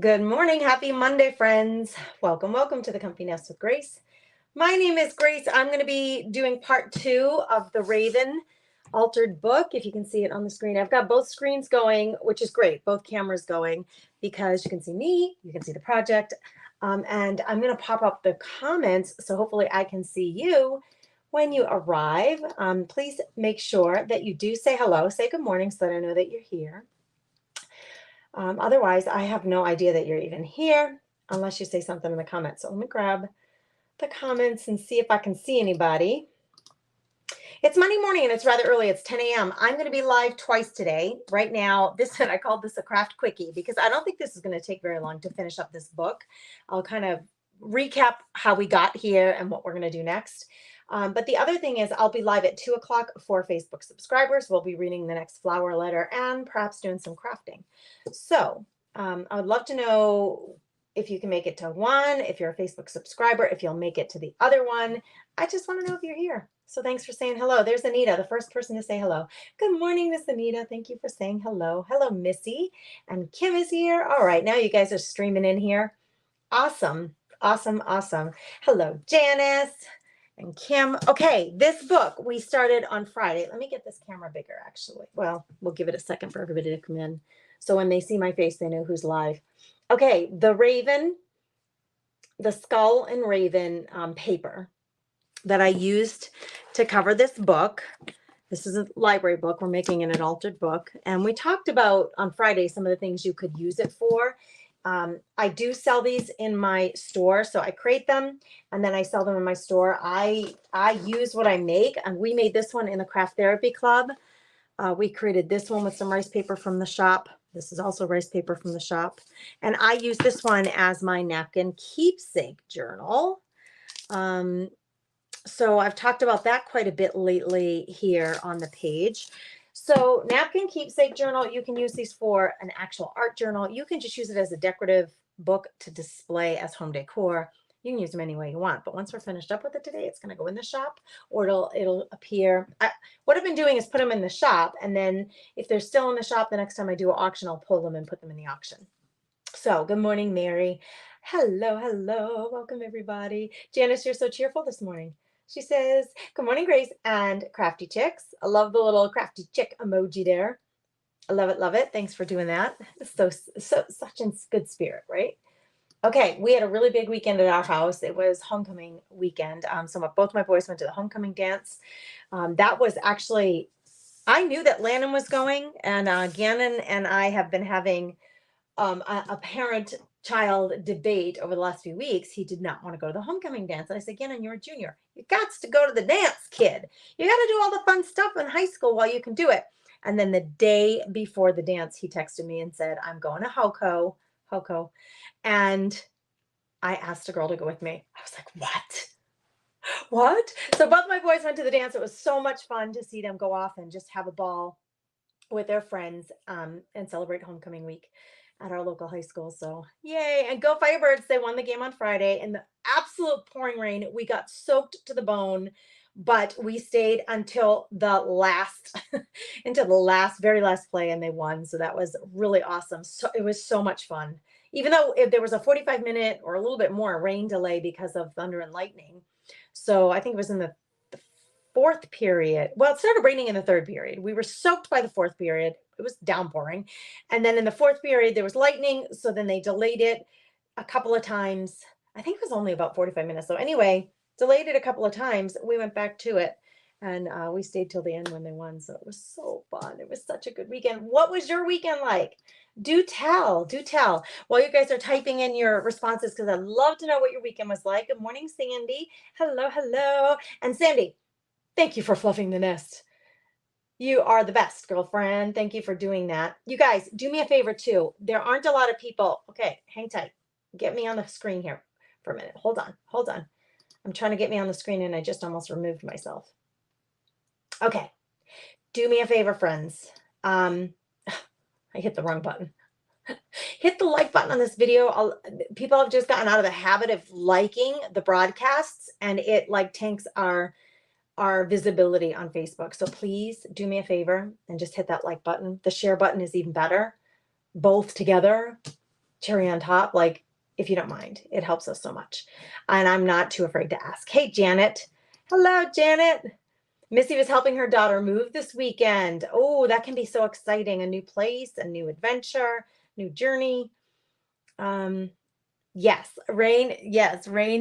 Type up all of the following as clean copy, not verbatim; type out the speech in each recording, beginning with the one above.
Good morning. Happy Monday, friends. Welcome to the Comfy Nest with Grace. My name is Grace. I'm going to be doing part 2 of the Raven altered book. If you can see it on the screen, I've got both screens going, which is great. Both cameras going because you can see me, you can see the project, and I'm going to pop up the comments. So hopefully I can see you when you arrive. Please make sure that you do say hello, say good morning so that I know that you're here. Otherwise, I have no idea that you're even here unless you say something in the comments. So let me grab the comments and see if I can see anybody. It's Monday morning and it's rather early. It's 10 a.m. I'm going to be live twice today. Right now, I called this a craft quickie because I don't think this is going to take very long to finish up this book. I'll kind of recap how we got here and what we're going to do next. But the other thing is I'll be live at 2 o'clock for Facebook subscribers. We'll be reading the next flower letter and perhaps doing some crafting. So I would love to know if you can make it to one, if you're a Facebook subscriber, if you'll make it to the other one. I just want to know if you're here. So thanks for saying hello. There's Anita, the first person to say hello. Good morning, Miss Anita. Thank you for saying hello. Hello, Missy. And Kim is here. All right, now you guys are streaming in here. Awesome. Hello, Janice and Kim. Okay, this book we started on Friday. Let me get this camera bigger, actually. Well, we'll give it a second for everybody to come in. So when they see my face, they know who's live. Okay, the Raven, the Skull and Raven paper that I used to cover this book. This is a library book. We're making it an altered book. And we talked about on Friday some of the things you could use it for. I do sell these in my store. So I create them and then I sell them in my store. I use what I make. And we made this one in the Craft Therapy Club. We created this one with some rice paper from the shop. This is also rice paper from the shop. And I use this one as my napkin keepsake journal. So I've talked about that quite a bit lately here on the page. So napkin keepsake journal, you can use these for an actual art journal. You can just use it as a decorative book to display as home decor. You can use them any way you want. But once we're finished up with it today, it's going to go in the shop or it'll appear. What I've been doing is put them in the shop. And then if they're still in the shop, the next time I do an auction, I'll pull them and put them in the auction. So good morning, Mary. Hello. Welcome, everybody. Janice, you're so cheerful this morning. She says, good morning, Grace and Crafty Chicks. I love the little crafty chick emoji there. I love it. Thanks for doing that. Such in good spirit, right? Okay, we had a really big weekend at our house. It was homecoming weekend. So both my boys went to the homecoming dance. That was actually, I knew that Landon was going, and Gannon and I have been having a parent-child debate over the last few weeks. He did not want to go to the homecoming dance. And I said, Gannon, you're a junior. You got to go to the dance, kid. You got to do all the fun stuff in high school while you can do it. And then the day before the dance, he texted me and said, I'm going to Hoco. And I asked a girl to go with me. I was like, what? So both my boys went to the dance. It was so much fun to see them go off and just have a ball with their friends and celebrate homecoming week at our local high school. So yay. And go Firebirds. They won the game on Friday in the absolute pouring rain. We got soaked to the bone, but we stayed until the very last play, and they won. So that was really awesome. So it was so much fun, even though there was a 45-minute or a little bit more rain delay because of thunder and lightning. So I think it was in the fourth period. Well, it started raining in the third period. We were soaked by the fourth period. It was downpouring. And then in the fourth period, there was lightning. So then they delayed it a couple of times. I think it was only about 45 minutes. So anyway, delayed it a couple of times. We went back to it and we stayed till the end when they won. So it was so fun. It was such a good weekend. What was your weekend like? Do tell while you guys are typing in your responses, because I'd love to know what your weekend was like. Good morning, Sandy. Hello. And Sandy, thank you for fluffing the nest. You are the best, girlfriend. Thank you for doing that. You guys, do me a favor too. There aren't a lot of people. Okay, hang tight. Get me on the screen here for a minute. Hold on. I'm trying to get me on the screen and I just almost removed myself. Okay. Do me a favor, friends. I hit the wrong button. Hit the like button on this video. People have just gotten out of the habit of liking the broadcasts, and it like tanks our visibility on Facebook. So please do me a favor and just hit that like button. The share button is even better. Both together, cherry on top, like, if you don't mind, it helps us so much. And I'm not too afraid to ask. Hey, Janet. Hello, Janet. Missy was helping her daughter move this weekend. Oh, that can be so exciting. A new place, a new adventure, new journey. Yes, rain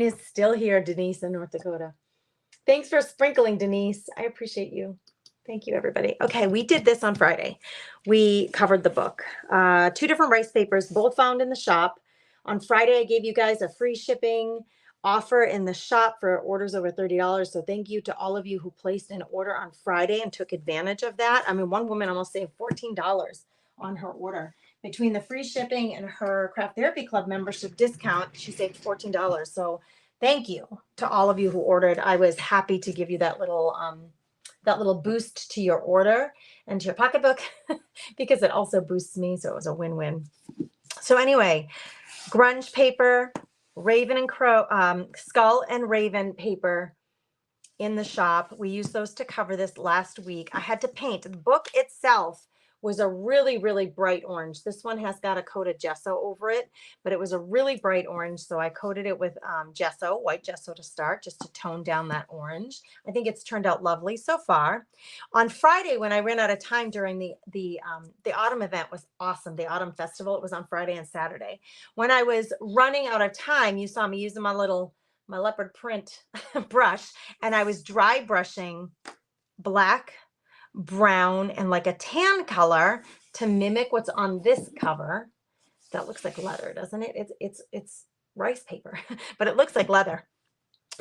is still here, Denise, in North Dakota. Thanks for sprinkling, Denise. I appreciate you. Thank you, everybody. Okay, we did this on Friday. We covered the book. 2 different rice papers, both found in the shop. On Friday, I gave you guys a free shipping offer in the shop for orders over $30. So thank you to all of you who placed an order on Friday and took advantage of that. I mean, one woman almost saved $14 on her order. Between the free shipping and her Craft Therapy Club membership discount, she saved $14. So thank you to all of you who ordered. I was happy to give you that little boost to your order and to your pocketbook because it also boosts me. So it was a win-win. So anyway, grunge paper, raven and crow, skull and raven paper in the shop. We used those to cover this last week. I had to paint. The book itself was a really, really bright orange. This one has got a coat of gesso over it, but it was a really bright orange. So I coated it with gesso, white gesso to start, just to tone down that orange. I think it's turned out lovely so far. On Friday, when I ran out of time during the autumn event, was awesome. The autumn festival, it was on Friday and Saturday. When I was running out of time, you saw me using my leopard print brush, and I was dry brushing black, brown, and like a tan color to mimic what's on this cover. That looks like leather, doesn't it? It's rice paper, but it looks like leather.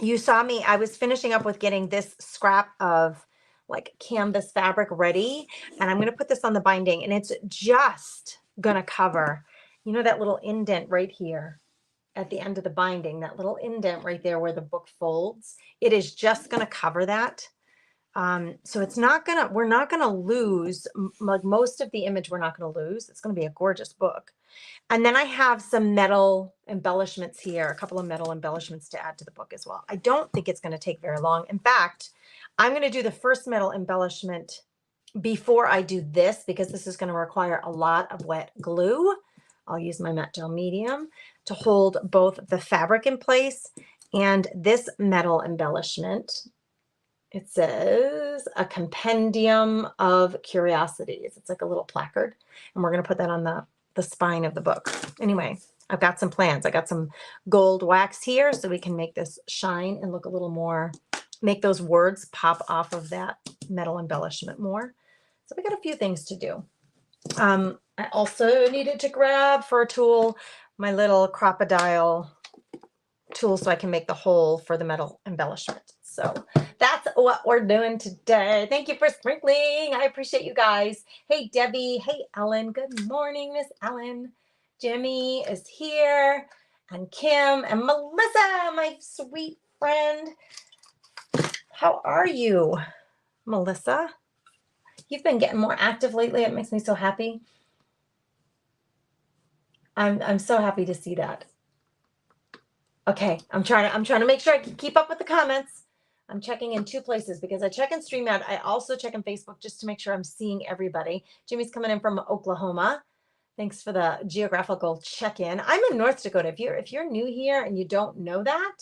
You saw me, I was finishing up with getting this scrap of like canvas fabric ready, and I'm going to put this on the binding, and it's just going to cover, you know, that little indent right here at the end of the binding, that little indent right there where the book folds. It is just going to cover that. So it's not gonna, we're not gonna lose, like most of the image we're not gonna lose. It's gonna be a gorgeous book. And then I have some metal embellishments here, a couple of metal embellishments to add to the book as well. I don't think it's gonna take very long. In fact, I'm gonna do the first metal embellishment before I do this, because this is gonna require a lot of wet glue. I'll use my matte gel medium to hold both the fabric in place and this metal embellishment. It says a compendium of curiosities. It's like a little placard, and we're going to put that on the spine of the book. Anyway, I've got some plans. I got some gold wax here so we can make this shine and look a little more, make those words pop off of that metal embellishment more. So we got a few things to do. I also needed to grab for a tool my little crocodile tool so I can make the hole for the metal embellishment. So that's what we're doing today. Thank you for sprinkling. I appreciate you guys. Hey, Debbie. Hey, Ellen. Good morning, Miss Ellen. Jimmy is here, and Kim and Melissa, my sweet friend. How are you, Melissa? You've been getting more active lately. It makes me so happy. I'm so happy to see that. Okay, I'm trying to make sure I can keep up with the comments. I'm checking in 2 places because I check in StreamYard. I also check in Facebook just to make sure I'm seeing everybody. Jimmy's coming in from Oklahoma. Thanks for the geographical check-in. I'm in North Dakota. If you're new here and you don't know that,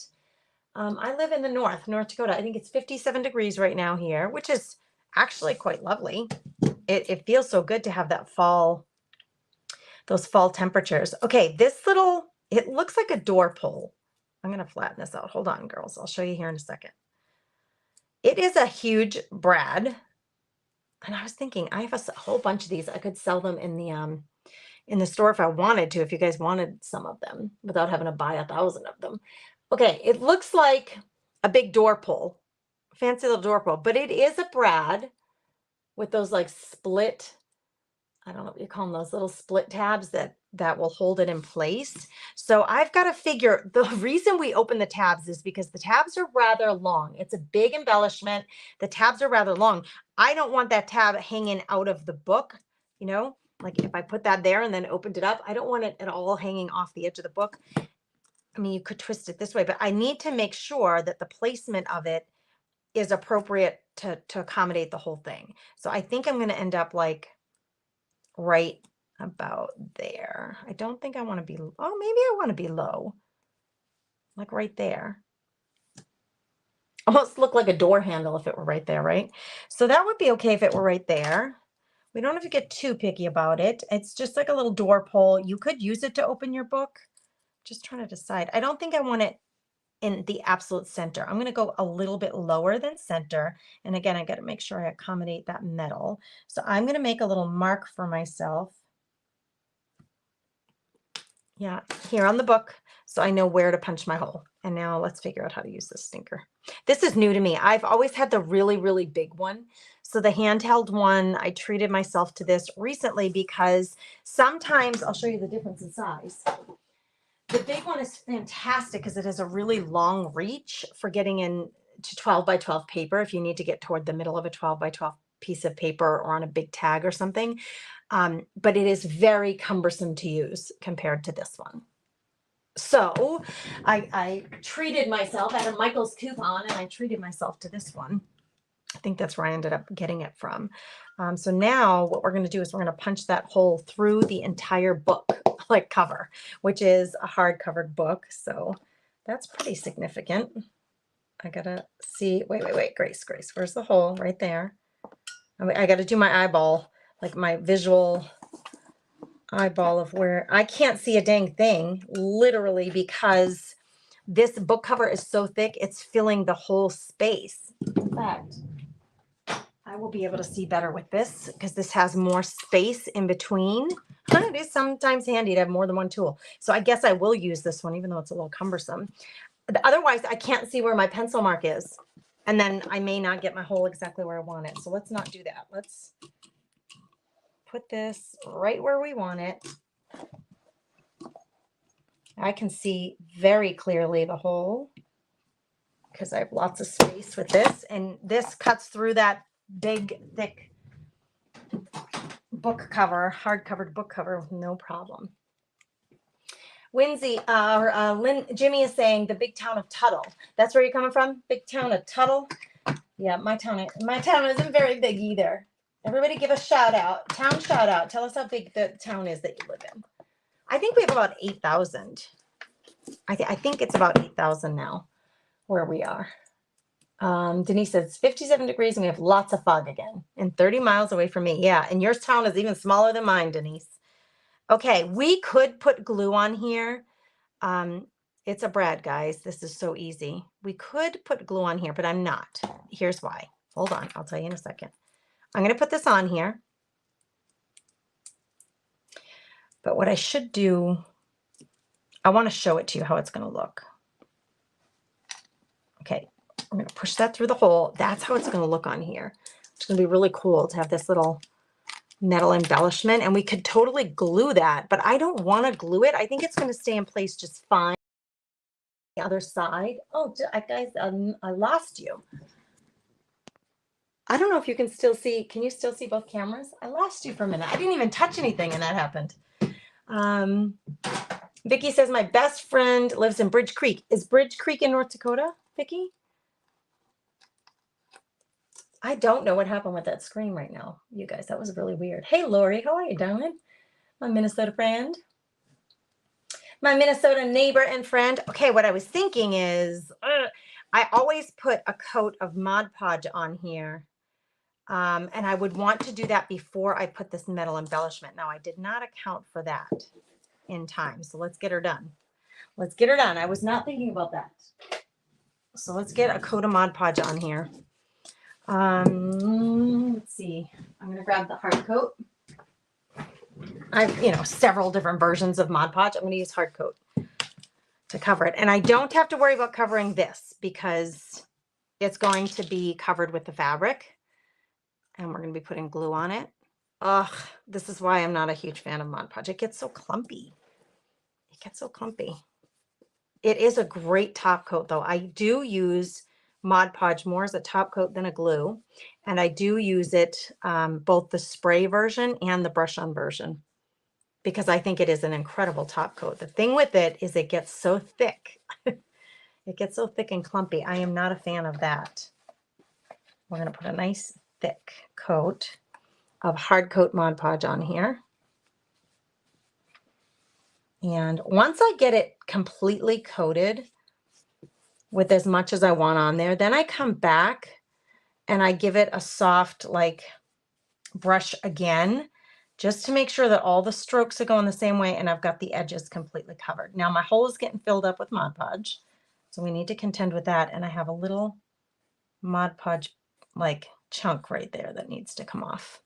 I live in the North Dakota. I think it's 57 degrees right now here, which is actually quite lovely. It feels so good to have that those fall temperatures. Okay, it looks like a door pull. I'm going to flatten this out. Hold on, girls. I'll show you here in a second. It is a huge brad. And I was thinking, I have a whole bunch of these. I could sell them in the store if I wanted to, if you guys wanted some of them without having to buy 1,000 of them. Okay, it looks like a big door pull, fancy little door pull, but it is a brad with those like split, I don't know what you call them, those little split tabs that will hold it in place. So I've got to figure, the reason we open the tabs is because the tabs are rather long. It's a big embellishment. The tabs are rather long. I don't want that tab hanging out of the book, you know, like if I put that there and then opened it up, I don't want it at all hanging off the edge of the book. I mean, you could twist it this way, but I need to make sure that the placement of it is appropriate to accommodate the whole thing. So I think I'm going to end up like right about there. I don't think I want to be, oh, maybe I want to be low, like right there. Almost look like a door handle if it were right there, right? So that would be okay if it were right there. We don't have to get too picky about it. It's just like a little door pull. You could use it to open your book. Just trying to decide. I don't think I want it in the absolute center. I'm going to go a little bit lower than center. And again, I got to make sure I accommodate that metal. So I'm going to make a little mark for myself. Yeah, here on the book, so I know where to punch my hole. And now let's figure out how to use this stinker. This is new to me. I've always had the really, really big one. So the handheld one, I treated myself to this recently because sometimes I'll show you the difference in size. The big one is fantastic because it has a really long reach for getting in to 12 by 12 paper if you need to get toward the middle of a 12 by 12 piece of paper or on a big tag or something. But it is very cumbersome to use compared to this one. So I treated myself at a Michael's coupon and I treated myself to this one. I think that's where I ended up getting it from. So now what we're going to do is we're going to punch that hole through the entire book, like cover, which is a hard-covered book. So that's pretty significant. I got to see, wait, Grace, where's the hole? Right there. I got to do my eyeball, like my visual eyeball of where I can't see a dang thing, literally, because this book cover is so thick, it's filling the whole space. In fact, I will be able to see better with this because this has more space in between. It is sometimes handy to have more than one tool. So I guess I will use this one, even though it's a little cumbersome. Otherwise, I can't see where my pencil mark is. And then I may not get my hole exactly where I want it. So let's not do that. Let's put this right where we want it. I can see very clearly the hole because I have lots of space with this. And this cuts through that big, thick book cover, hard-covered book cover with no problem. Winsy, Jimmy is saying the big town of Tuttle. That's where you're coming from? Big town of Tuttle? Yeah, my town isn't very big either. Everybody give a shout out. Town shout out. Tell us how big the town is that you live in. I think we have about 8,000. I think it's about 8,000 now where we are. Denise says 57 degrees and we have lots of fog again and 30 miles away from me. Yeah, and your town is even smaller than mine, Denise. Okay, we could put glue on here. It's a Brad, guys. This is so easy. We could put glue on here, but I'm not. Here's why. Hold on. I'll tell you in a second. I'm going to put this on here. But what I should do, I want to show it to you how it's going to look. Okay, I'm going to push that through the hole. That's how it's going to look on here. It's going to be really cool to have this little metal embellishment, and we could totally glue that, but I don't want to glue it. I think it's going to stay in place just fine. The other side. Oh, guys, I lost you. I don't know if you can still see. Can you still see both cameras? I lost you for a minute. I didn't even touch anything and that happened. Vicki says my best friend lives in Bridge Creek. Is Bridge Creek in North Dakota, Vicki? I don't know what happened with that screen right now, you guys. That was really weird. Hey, Lori, how are you doing? My Minnesota friend. My Minnesota neighbor and friend. Okay, what I was thinking is I always put a coat of Mod Podge on here. And I would want to do that before I put this metal embellishment. Now, I did not account for that in time. So let's get her done. Let's get her done. I was not thinking about that. So let's get a coat of Mod Podge on here. Let's see. I'm going to grab the hard coat. I've, several different versions of Mod Podge. I'm going to use hard coat to cover it. And I don't have to worry about covering this because it's going to be covered with the fabric. And we're going to be putting glue on it. Ugh, this is why I'm not a huge fan of Mod Podge. It gets so clumpy. It gets so clumpy. It is a great top coat, though. I do use Mod Podge more as a top coat than a glue. And I do use it, both the spray version and the brush-on version, because I think it is an incredible top coat. The thing with it is it gets so thick. It gets so thick and clumpy. I am not a fan of that. We're going to put a nice thick coat of hard coat Mod Podge on here. And once I get it completely coated with as much as I want on there, then I come back and I give it a soft like brush again, just to make sure that all the strokes are going the same way and I've got the edges completely covered. Now my hole is getting filled up with Mod Podge, so we need to contend with that. And I have a little Mod Podge like chunk right there that needs to come off.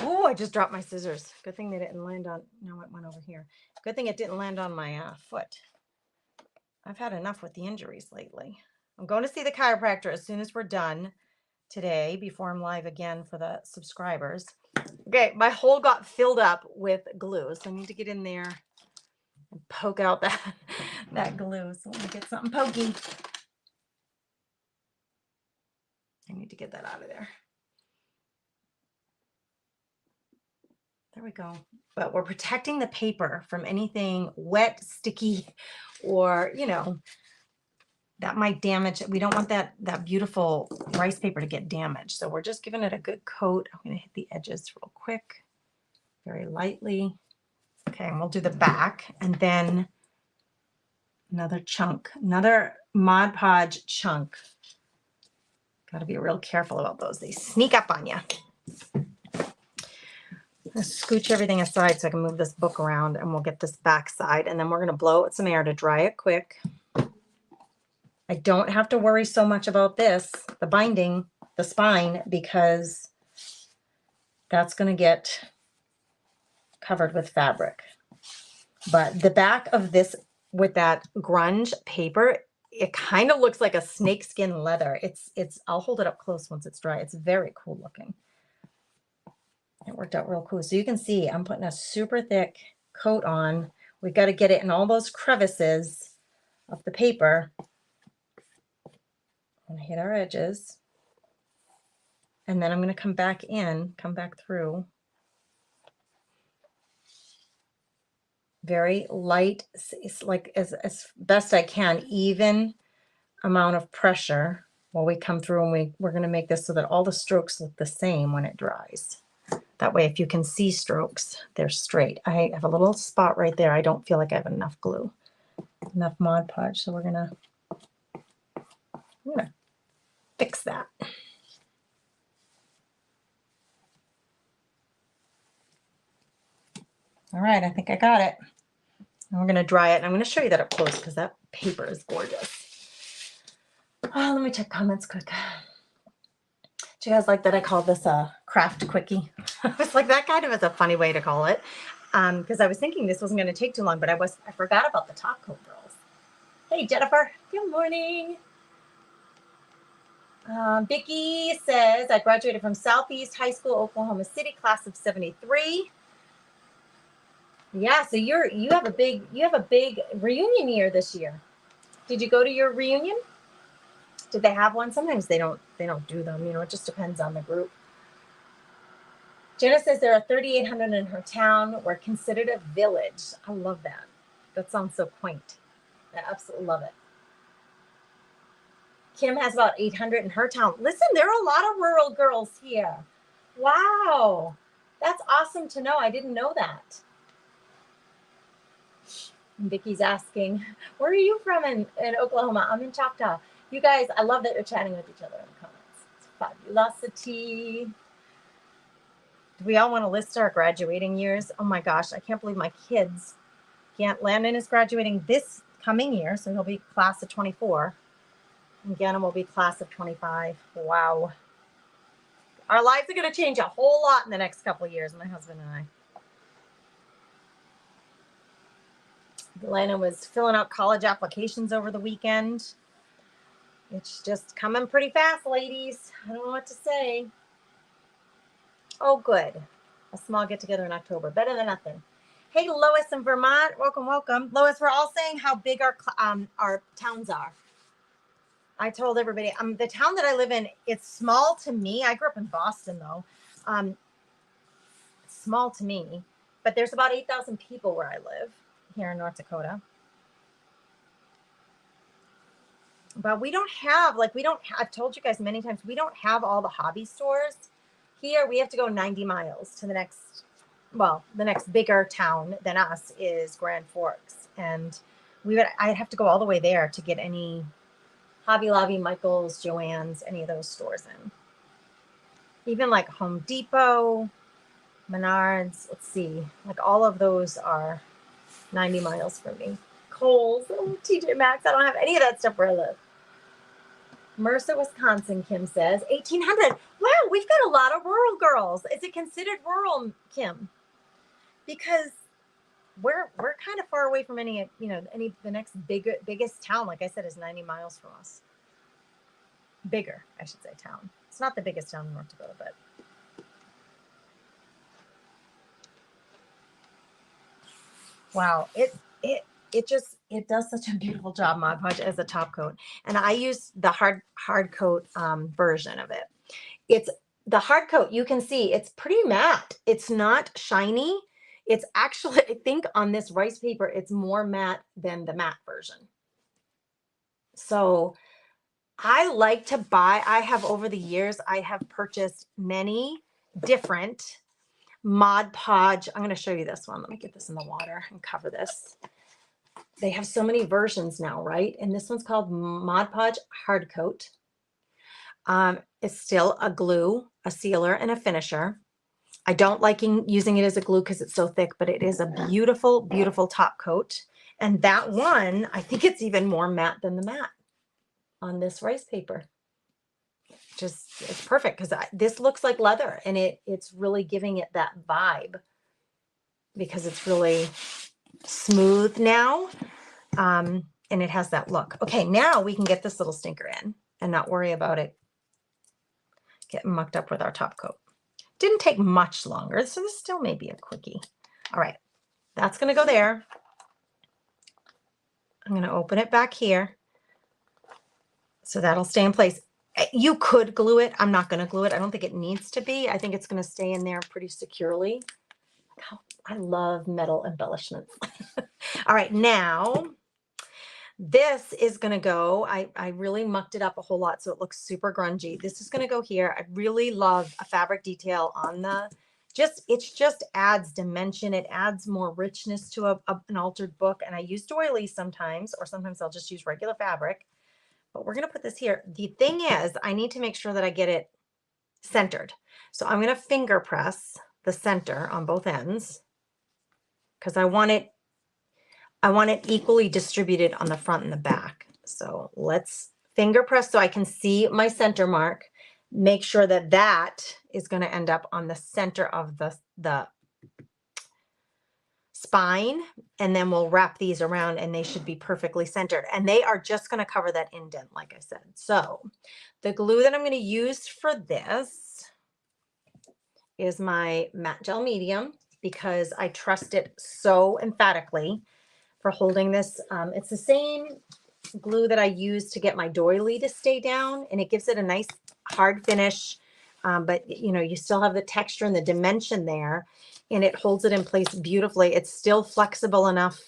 Oh, I just dropped my scissors. Good thing they didn't land on, no, it went over here. Good thing it didn't land on my foot. I've had enough with the injuries lately. I'm going to see the chiropractor as soon as we're done today before I'm live again for the subscribers. Okay, my hole got filled up with glue, so I need to get in there and poke out that glue. So let me get something pokey. I need to get that out of there. There we go. But we're protecting the paper from anything wet, sticky, or, you know, that might damage it. We don't want that beautiful rice paper to get damaged. So we're just giving it a good coat. I'm going to hit the edges real quick, very lightly. Okay, and we'll do the back, and then another chunk, another Mod Podge chunk. Got to be real careful about those. They sneak up on you. Let's scooch everything aside so I can move this book around, and we'll get this back side, and then we're going to blow out some air to dry it quick. I don't have to worry so much about this, the binding, the spine, because that's going to get covered with fabric. But the back of this with that grunge paper, it kind of looks like a snakeskin leather. I'll hold it up close once it's dry. It's very cool looking. It worked out real cool. So you can see I'm putting a super thick coat on. We've got to get it in all those crevices of the paper. I'm going to hit our edges. And then I'm going to come back through. Very light, like as best I can, even amount of pressure while we come through, and we're going to make this so that all the strokes look the same when it dries. That way, if you can see strokes, they're straight. I have a little spot right there. I don't feel like I have enough glue, enough Mod Podge. So I'm gonna fix that. All right, I think I got it. And we're gonna dry it. And I'm gonna show you that up close because that paper is gorgeous. Oh, let me check comments quick. Do you guys like that I called this a craft quickie? It's like that kind of is a funny way to call it. Because I was thinking this wasn't going to take too long, but I forgot about the top coat girls. Hey, Jennifer. Good morning. Vicki says, I graduated from Southeast High School, Oklahoma City, class of 73. Yeah, so you have a big reunion year this year. Did you go to your reunion? Did they have one? Sometimes they don't do them, it just depends on the group. Jenna says there are 3,800 in her town. We're considered a village. I love that. That sounds so quaint. I absolutely love it. Kim has about 800 in her town. Listen, there are a lot of rural girls here. Wow. That's awesome to know. I didn't know that. And Vicky's asking, where are you from in Oklahoma? I'm in Choctaw. You guys, I love that you're chatting with each other in the comments. It's fabulosity. Do we all want to list our graduating years? Oh my gosh, I can't believe my kids can't. Landon is graduating this coming year, so he'll be class of 24. And Gannon will be class of 25. Wow. Our lives are going to change a whole lot in the next couple of years, my husband and I. Landon was filling out college applications over the weekend. It's just coming pretty fast, ladies. I don't know what to say. Oh, good. A small get-together in October. Better than nothing. Hey, Lois in Vermont. Welcome, welcome. Lois, we're all saying how big our towns are. I told everybody, the town that I live in, it's small to me. I grew up in Boston, though. It's small to me. But there's about 8,000 people where I live here in North Dakota. But we don't have, I've told you guys many times, we don't have all the hobby stores here. We have to go 90 miles to the next well, the next bigger town than us is Grand Forks. And I'd have to go all the way there to get any Hobby Lobby, Michael's, Joann's, any of those stores in. Even like Home Depot, Menards, let's see, like all of those are 90 miles from me. Kohl's, TJ Maxx, I don't have any of that stuff where I live. Mercer, Wisconsin, Kim says. 1800. Wow, we've got a lot of rural girls. Is it considered rural, Kim? Because we're kind of far away from any, the next biggest town, like I said, is 90 miles from us. Bigger, I should say, town. It's not the biggest town in North Dakota, but. Wow, it does such a beautiful job, Mod Podge, as a top coat. And I use the hard coat version of it. It's the hard coat, you can see it's pretty matte. It's not shiny. It's actually, I think on this rice paper, it's more matte than the matte version. So I like to buy, over the years, I have purchased many different Mod Podge. I'm going to show you this one. Let me get this in the water and cover this. They have so many versions now, right? And this one's called Mod Podge Hard Coat. It's still a glue, a sealer, and a finisher. I don't like using it as a glue because it's so thick, but it is a beautiful, beautiful top coat. And that one, I think it's even more matte than the matte on this rice paper. It's perfect because this looks like leather, and it's really giving it that vibe because it's really smooth now. And it has that look. Okay, now we can get this little stinker in and not worry about it getting mucked up with our top coat. Didn't take much longer, so this still may be a quickie. All right, that's going to go there. I'm going to open it back here. So that'll stay in place. You could glue it. I'm not going to glue it. I don't think it needs to be. I think it's going to stay in there pretty securely. I love metal embellishments. All right, now this is going to go, I really mucked it up a whole lot so it looks super grungy. This is going to go here. I really love a fabric detail on the, it just adds dimension. It adds more richness to an altered book. And I use doilies sometimes, or sometimes I'll just use regular fabric. But we're going to put this here. The thing is, I need to make sure that I get it centered. So I'm going to finger press the center on both ends because I want it equally distributed on the front and the back. So let's finger press so I can see my center mark. Make sure that that is going to end up on the center of the spine, and then we'll wrap these around and they should be perfectly centered, and they are just going to cover that indent like I said. So the glue that I'm going to use for this is my matte gel medium because I trust it so emphatically for holding this. It's the same glue that I use to get my doily to stay down, and it gives it a nice hard finish, but you still have the texture and the dimension there, and it holds it in place beautifully. It's still flexible enough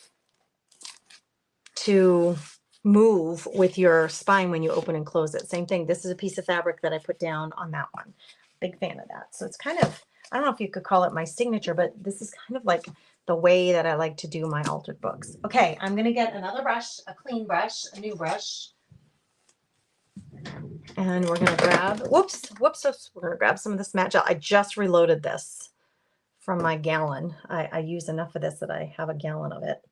to move with your spine when you open and close it. Same thing. This is a piece of fabric that I put down on that one. Big fan of that. So it's kind of, I don't know if you could call it my signature, but this is kind of like the way that I like to do my altered books. Okay, I'm going to get another brush, a clean brush, a new brush. And we're going to grab, whoops, we're going to grab some of this matte gel. I just reloaded this from my gallon. I use enough of this that I have a gallon of it.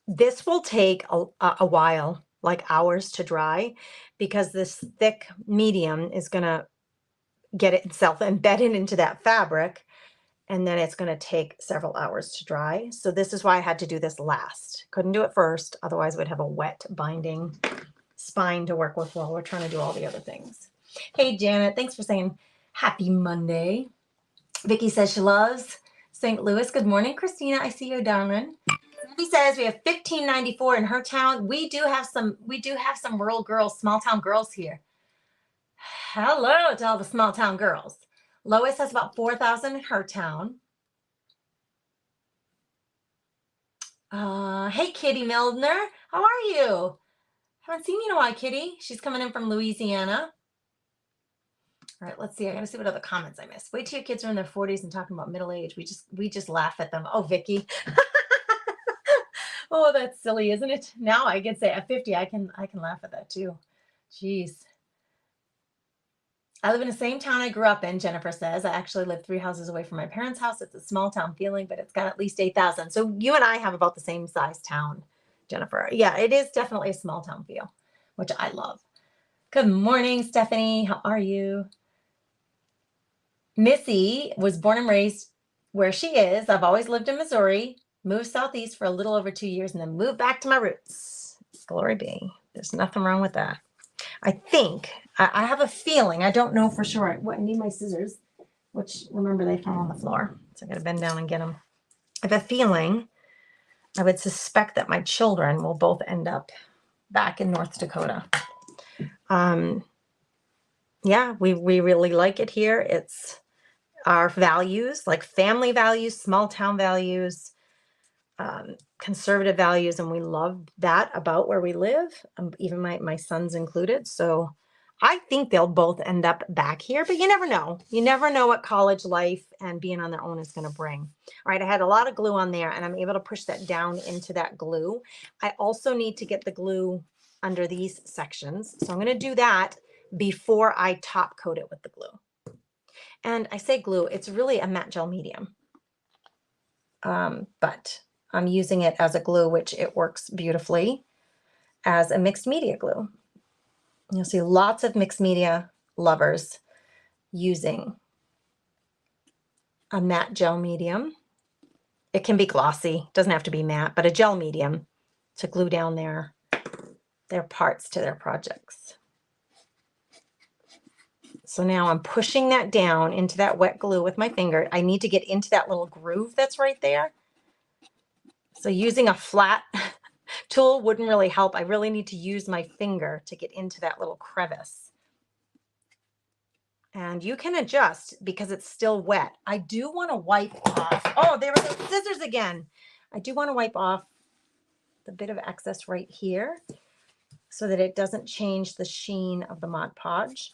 This will take a while, like hours to dry, because this thick medium is going to get itself embedded into that fabric, and then it's going to take several hours to dry. So this is why I had to do this last. Couldn't do it first, otherwise we'd have a wet binding spine to work with while we're trying to do all the other things. Hey Janet, thanks for saying happy Monday. Vicki says she loves St. Louis. Good morning, Christina. I see you, darling. He says we have 1594 in her town. We do have some rural girls, small town girls here. Hello to all the small town girls. Lois has about 4,000 in her town. Hey, Kitty Mildner. How are you? Haven't seen you in a while, Kitty. She's coming in from Louisiana. All right, let's see. I gotta see what other comments I missed. Wait till your kids are in their 40s and talking about middle age. We just laugh at them. Oh, Vicky. Oh, that's silly, isn't it? Now I can say at 50, I can laugh at that too. Jeez. I live in the same town I grew up in, Jennifer says. I actually live 3 houses away from my parents' house. It's a small town feeling, but it's got at least 8,000. So you and I have about the same size town, Jennifer. Yeah, it is definitely a small town feel, which I love. Good morning, Stephanie. How are you? Missy was born and raised where she is. I've always lived in Missouri, moved southeast for a little over 2 years, and then moved back to my roots. Glory be. There's nothing wrong with that. I think, I have a feeling, I don't know for sure. I need my scissors, which, remember, they fell on the floor. So I got to bend down and get them. I have a feeling, I would suspect that my children will both end up back in North Dakota. Yeah, we really like it here. It's our values, like family values, small town values, conservative values, and we love that about where we live, even my sons included. So I think they'll both end up back here, but you never know. You never know what college life and being on their own is going to bring. All right, I had a lot of glue on there, and I'm able to push that down into that glue. I also need to get the glue under these sections, so I'm going to do that before I top coat it with the glue. And I say glue, it's really a matte gel medium, but I'm using it as a glue, which it works beautifully as a mixed media glue. You'll see lots of mixed media lovers using a matte gel medium. It can be glossy, doesn't have to be matte, but a gel medium to glue down their parts to their projects. So now I'm pushing that down into that wet glue with my finger. I need to get into that little groove that's right there. So using a flat tool wouldn't really help. I really need to use my finger to get into that little crevice. And you can adjust because it's still wet. I do want to wipe off. Oh, there were the scissors again. I do want to wipe off the bit of excess right here so that it doesn't change the sheen of the Mod Podge.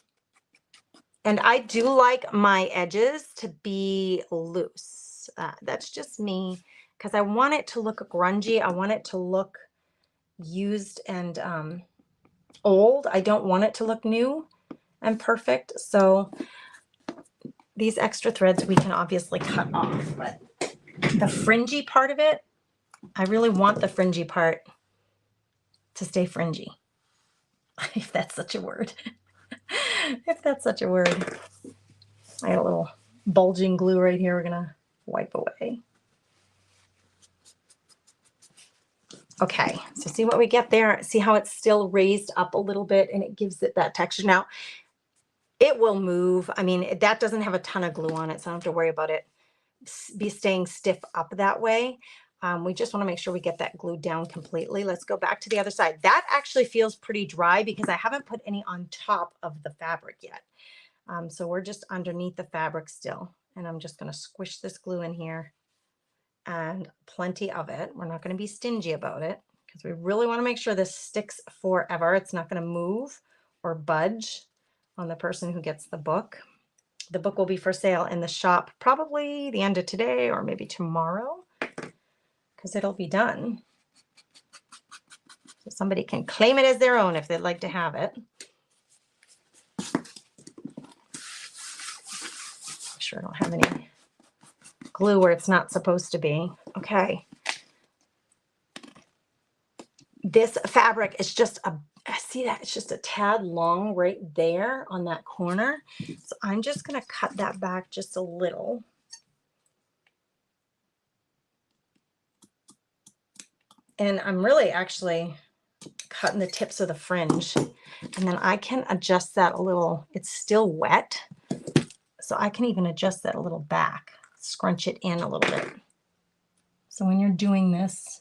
And I do like my edges to be loose. That's just me because I want it to look grungy. I want it to look used and old. I don't want it to look new and perfect. So these extra threads we can obviously cut off, but the fringy part of it, I really want the fringy part to stay fringy, if that's such a word. If that's such a word. I got a little bulging glue right here we're gonna wipe away. Okay, so see what we get there? See how it's still raised up a little bit and it gives it that texture. Now, it will move. I mean, that doesn't have a ton of glue on it, so I don't have to worry about it be staying stiff up that way. We just want to make sure we get that glued down completely. Let's go back to the other side. That actually feels pretty dry because I haven't put any on top of the fabric yet. So we're just underneath the fabric still. And I'm just going to squish this glue in here and plenty of it. We're not going to be stingy about it because we really want to make sure this sticks forever. It's not going to move or budge on the person who gets the book. The book will be for sale in the shop probably the end of today or maybe tomorrow because it'll be done. So somebody can claim it as their own if they'd like to have it. Make sure I don't have any glue where it's not supposed to be. Okay. This fabric is just see that? It's just a tad long right there on that corner. So I'm just going to cut that back just a little. And I'm really actually cutting the tips of the fringe. And then I can adjust that a little. It's still wet. So I can even adjust that a little back, scrunch it in a little bit. So when you're doing this,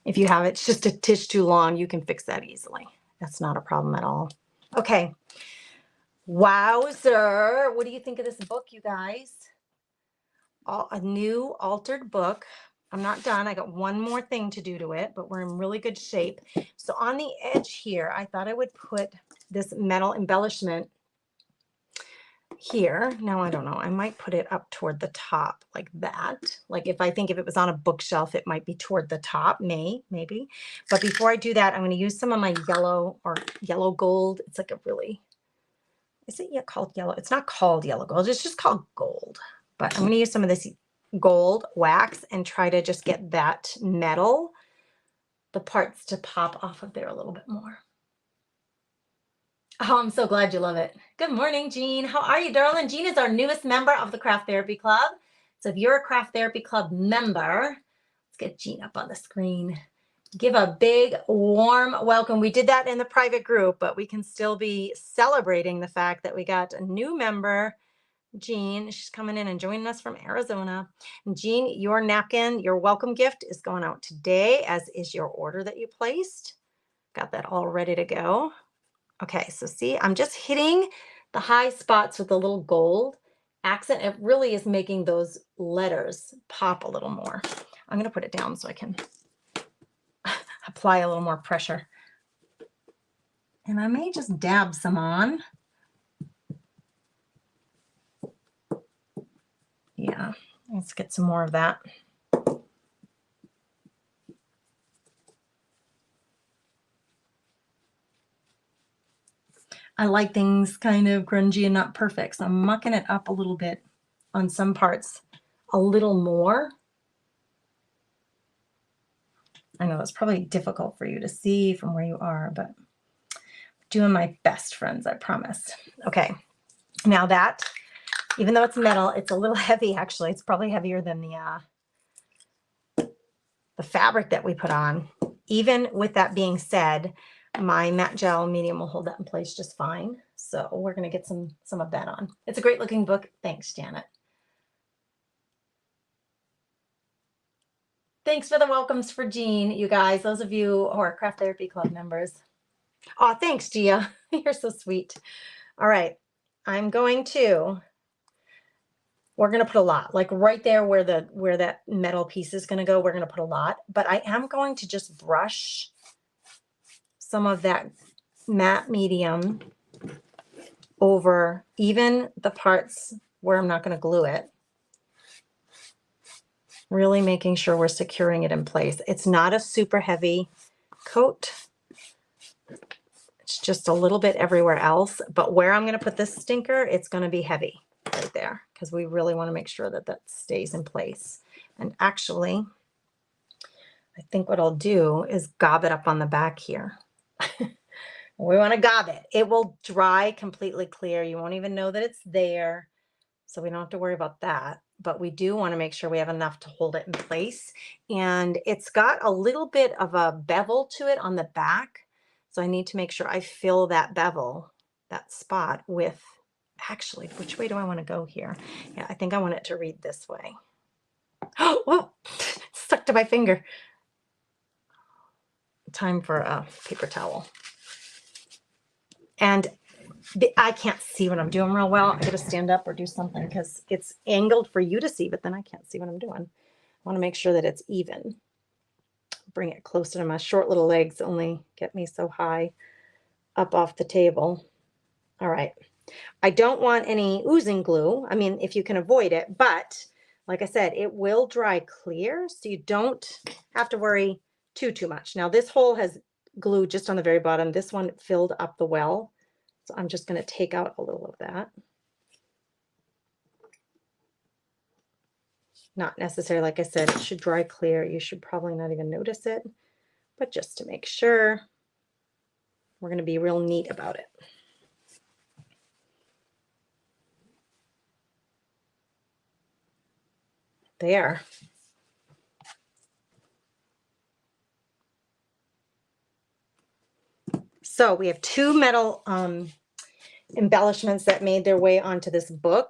if you have it's just a titch too long, you can fix that easily. That's not a problem at all. Okay. Wowzer. What do you think of this book, you guys? A new altered book. I'm not done. I got one more thing to do to it, but we're in really good shape. So on the edge here, I thought I would put this metal embellishment here. Now, I don't know. I might put it up toward the top like that. Like if it was on a bookshelf, it might be toward the top, maybe. But before I do that, I'm going to use some of my yellow or yellow gold. It's like a really, is it yet called yellow? It's not called yellow gold. It's just called gold. But I'm going to use some of this gold wax and try to just get that metal, the parts to pop off of there a little bit more. Oh, I'm so glad you love it. Good morning, Jean. How are you, darling? Jean is our newest member of the Craft Therapy Club. So if you're a Craft Therapy Club member, let's get Jean up on the screen. Give a big, warm welcome. We did that in the private group, but we can still be celebrating the fact that we got a new member, Jean. She's coming in and joining us from Arizona. And Jean, your napkin, your welcome gift is going out today, as is your order that you placed. Got that all ready to go. Okay, so see, I'm just hitting the high spots with the little gold accent. It really is making those letters pop a little more. I'm going to put it down so I can apply a little more pressure. And I may just dab some on. Yeah, let's get some more of that. I like things kind of grungy and not perfect, so I'm mucking it up a little bit on some parts, a little more. I know it's probably difficult for you to see from where you are, but I'm doing my best, friends, I promise. Okay, now that, even though it's metal, it's a little heavy, actually. It's probably heavier than the fabric that we put on. Even with that being said, my matte gel medium will hold that in place just fine. So we're going to get some of that on. It's a great looking book. Thanks, Janet. Thanks for the welcomes for Jean, you guys, those of you who are Craft Therapy Club members. Oh, thanks, Gia. You're so sweet. All right. We're going to put a lot, like right there where that metal piece is going to go. We're going to put a lot, but I am going to just brush some of that matte medium over even the parts where I'm not going to glue it. Really making sure we're securing it in place. It's not a super heavy coat. It's just a little bit everywhere else, but where I'm going to put this stinker, it's going to be heavy right there because we really want to make sure that that stays in place. And actually, I think what I'll do is gob it up on the back here. We want to gob it. It will dry completely clear. You won't even know that it's there. So we don't have to worry about that. But we do want to make sure we have enough to hold it in place. And it's got a little bit of a bevel to it on the back. So I need to make sure I fill that bevel, that spot with, actually, which way do I want to go here? Yeah, I think I want it to read this way. Oh, whoa, stuck to my finger. Time for a paper towel. And I can't see what I'm doing real well. I gotta stand up or do something because it's angled for you to see, but then I can't see what I'm doing. I want to make sure that it's even. Bring it closer to my short little legs, only get me so high up off the table. All right. I don't want any oozing glue. I mean, if you can avoid it, but like I said, it will dry clear, so you don't have to worry too much. Now this hole has glue just on the very bottom. This one filled up the well. So I'm just going to take out a little of that. Not necessarily, like I said, it should dry clear. You should probably not even notice it, but just to make sure, we're going to be real neat about it. There. So we have two metal embellishments that made their way onto this book.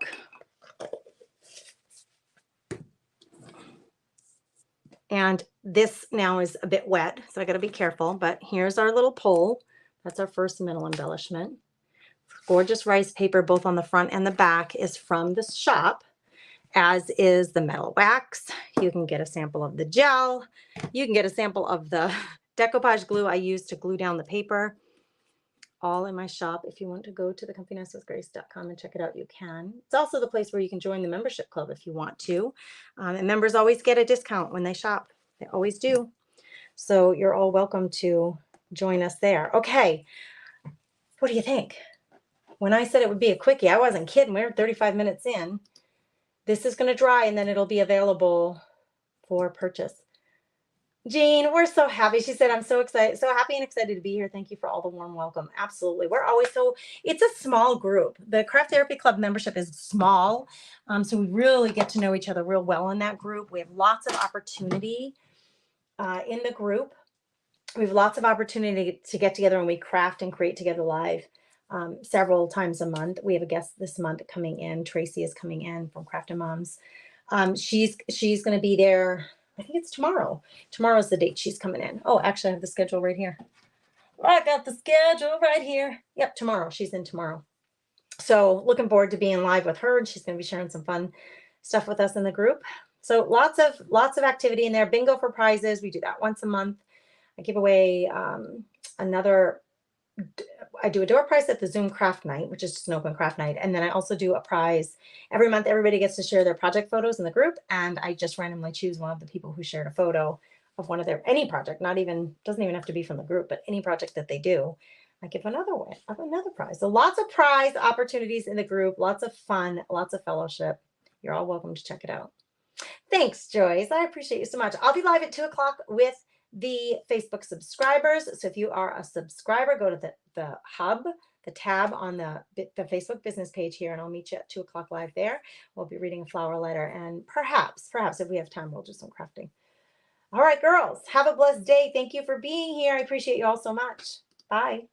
And this now is a bit wet, so I got to be careful. But here's our little pole. That's our first metal embellishment. Gorgeous rice paper, both on the front and the back, is from the shop, as is the metal wax. You can get a sample of the gel. You can get a sample of the decoupage glue I used to glue down the paper. all in my shop. If you want to go to thecomfinesswithgrace.com and check it out, you can. It's also the place where you can join the membership club if you want to. And members always get a discount when they shop. They always do. So you're all welcome to join us there. Okay. What do you think? When I said it would be a quickie, I wasn't kidding. We're 35 minutes in. This is going to dry and then it'll be available for purchase. Jean, we're so happy. She said, I'm so excited, so happy and excited to be here. Thank you for all the warm welcome. Absolutely. We're always it's a small group. The Craft Therapy Club membership is small. So we really get to know each other real well in that group. We have lots of opportunity in the group. We have lots of opportunity to get together and we craft and create together live several times a month. We have a guest this month coming in. Tracy is coming in from Craft and Moms. She's going to be there. I think it's tomorrow. Tomorrow's the date she's coming in. Oh, actually, I have the schedule right here. I got the schedule right here. Yep, tomorrow. She's in tomorrow. So looking forward to being live with her. And she's going to be sharing some fun stuff with us in the group. So lots of activity in there. Bingo for prizes. We do that once a month. I give away I do a door prize at the Zoom craft night, which is just an open craft night. And then I also do a prize every month. Everybody gets to share their project photos in the group. And I just randomly choose one of the people who shared a photo of one of any project, doesn't even have to be from the group, but any project that they do. I give another prize. So lots of prize opportunities in the group, lots of fun, lots of fellowship. You're all welcome to check it out. Thanks, Joyce. I appreciate you so much. I'll be live at 2:00 with the Facebook subscribers. So if you are a subscriber, go to the hub, the tab on the Facebook business page here, and I'll meet you at 2:00 live there. We'll be reading a flower letter, and perhaps if we have time, we'll do some crafting. All right, girls, have a blessed day. Thank you for being here. I appreciate you all so much. Bye.